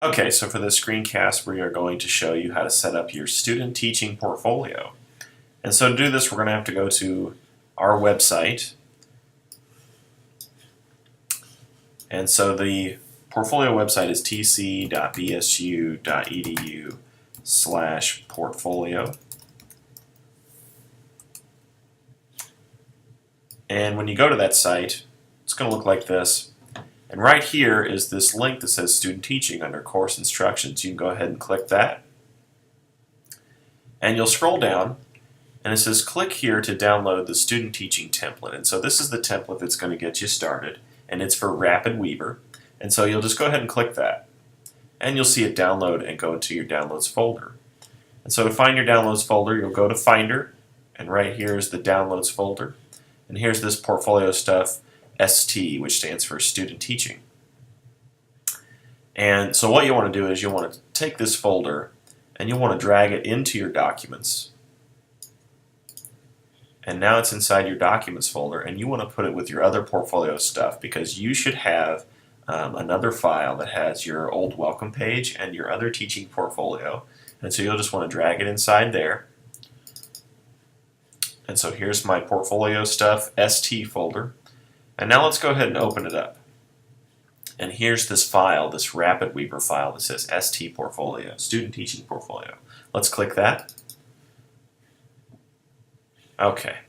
Okay, so for this screencast, we are going to show you how to set up your student teaching portfolio. And so to do this, we're going to have to go to our website. And so the portfolio website is tc.bsu.edu/portfolio. And when you go to that site, it's going to look like this. And right here is this link that says Student Teaching under Course Instructions. You can go ahead and click that. And you'll scroll down, and it says click here to download the Student Teaching template. And so this is the template that's going to get you started, and it's for RapidWeaver. And so you'll just go ahead and click that. And you'll see it download and go into your Downloads folder. And so to find your Downloads folder, you'll go to Finder, and right here is the Downloads folder. And here's this portfolio stuff, ST, which stands for Student Teaching. And so what you want to do is you want to take this folder and you want to drag it into your documents. And now it's inside your documents folder, and you want to put it with your other portfolio stuff because you should have another file that has your old welcome page and your other teaching portfolio. And so you'll just want to drag it inside there. And so here's my portfolio stuff ST folder. And now let's go ahead and open it up. And here's this file, this RapidWeaver file that says ST Portfolio, Student Teaching Portfolio. Let's click that. Okay.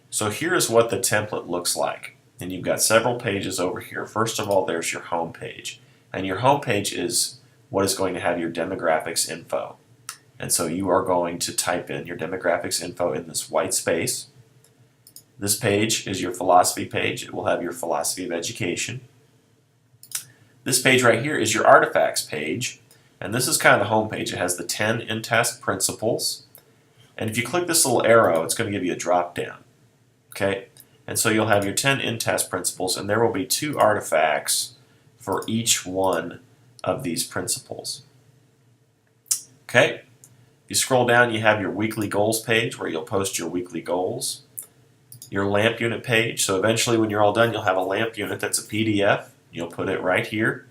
So here's what the template looks like. And you've got several pages over here. First of all, there's your home page. And your home page is what is going to have your demographics info. And so you are going to type in your demographics info in this white space. This page is your philosophy page. It will have your philosophy of education. This page right here is your artifacts page. And this is kind of the home page. It has the 10 in-test principles. And if you click this little arrow, it's going to give you a drop down. Okay? And so you'll have your 10 in-test principles, and there will be 2 artifacts for each one of these principles. Okay? If you scroll down, you have your weekly goals page where you'll post your weekly goals. Your LAMP unit page. So eventually when you're all done, you'll have a LAMP unit that's a PDF. You'll put it right here.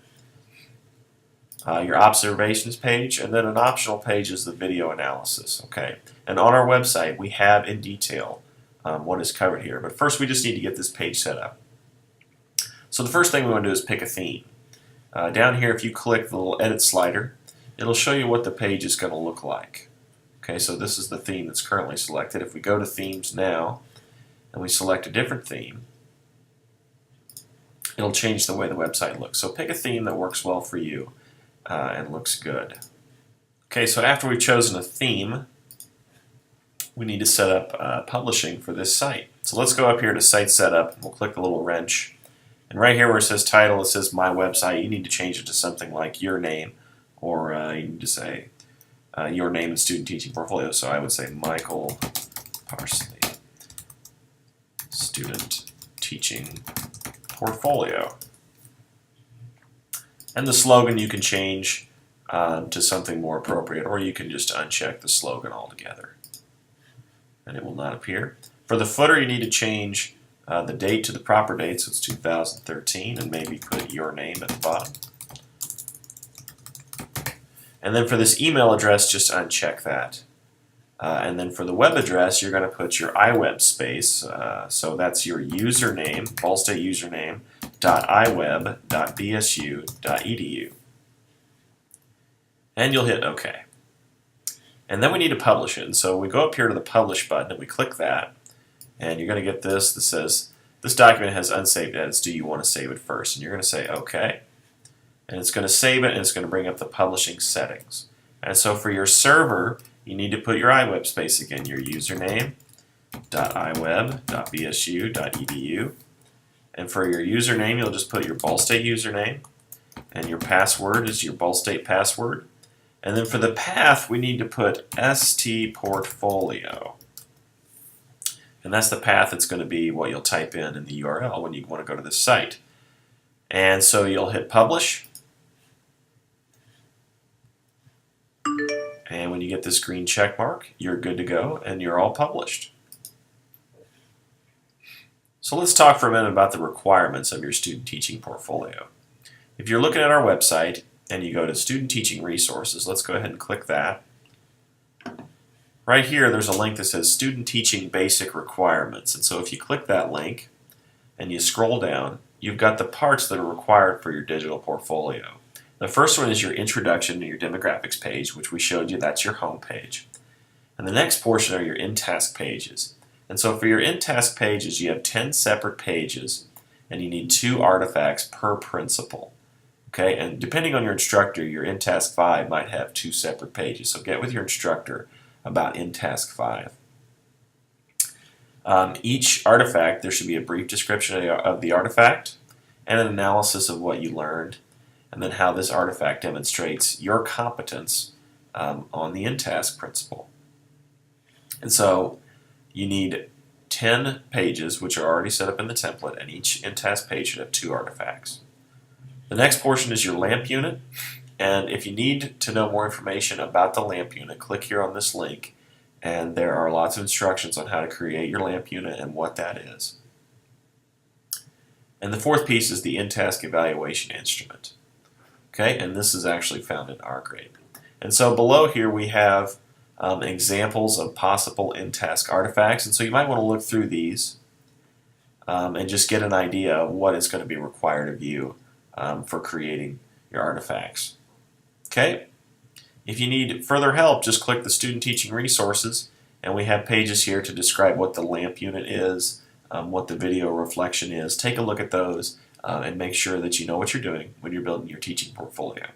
Your observations page, and then an optional page is the video analysis. Okay, and on our website we have in detail what is covered here. But first we just need to get this page set up. So the first thing we want to do is pick a theme. Down here, if you click the little edit slider, it'll show you what the page is going to look like. Okay, so this is the theme that's currently selected. If we go to themes now, and we select a different theme, it'll change the way the website looks. So pick a theme that works well for you and looks good. Okay, so after we've chosen a theme, we need to set up publishing for this site. So let's go up here to Site Setup, and we'll click the little wrench. And right here where it says Title, it says My Website. You need to change it to something like your name, or you need to say your name and Student Teaching Portfolio. So I would say Michael Parsley. Student Teaching Portfolio. And the slogan you can change to something more appropriate, or you can just uncheck the slogan altogether and it will not appear. For the footer, you need to change the date to the proper date, so it's 2013, and maybe put your name at the bottom. And then for this email address, just uncheck that. And then for the web address, you're going to put your iWeb space. So that's your username, Ball State username, .iweb.bsu.edu. And you'll hit OK. And then we need to publish it. And so we go up here to the Publish button, and we click that. And you're going to get this that says, this document has unsaved edits. Do you want to save it first? And you're going to say OK. And it's going to save it, and it's going to bring up the publishing settings. And so for your server, you need to put your iWeb space again, your username, .iweb.bsu.edu. And for your username, you'll just put your Ball State username, and your password is your Ball State password. And then for the path, we need to put ST Portfolio. And that's the path that's going to be what you'll type in the URL when you want to go to this site. And so you'll hit Publish. And when you get this green check mark, you're good to go and you're all published. So let's talk for a minute about the requirements of your student teaching portfolio. If you're looking at our website and you go to Student Teaching Resources, let's go ahead and click that. Right here, there's a link that says Student Teaching Basic Requirements. And so if you click that link and you scroll down, you've got the parts that are required for your digital portfolio. The first one is your introduction to your demographics page, which we showed you, that's your home page. And the next portion are your in-task pages. And so for your in-task pages, you have 10 separate pages, and you need 2 artifacts per principal. Okay, and depending on your instructor, your in-task 5 might have 2 separate pages. So get with your instructor about in-task 5. Each artifact, there should be a brief description of the artifact and an analysis of what you learned, and then how this artifact demonstrates your competence on the in-task principle. And so you need 10 pages, which are already set up in the template, and each in-task page should have 2 artifacts. The next portion is your LAMP unit, and if you need to know more information about the LAMP unit, click here on this link, and there are lots of instructions on how to create your LAMP unit and what that is. And the fourth piece is the in-task evaluation instrument. Okay, and this is actually found in RGrade. And so below here we have examples of possible in-task artifacts, and so you might want to look through these and just get an idea of what is going to be required of you for creating your artifacts. Okay, if you need further help, just click the Student Teaching Resources, and we have pages here to describe what the LAMP unit is, what the video reflection is. Take a look at those and make sure that you know what you're doing when you're building your teaching portfolio.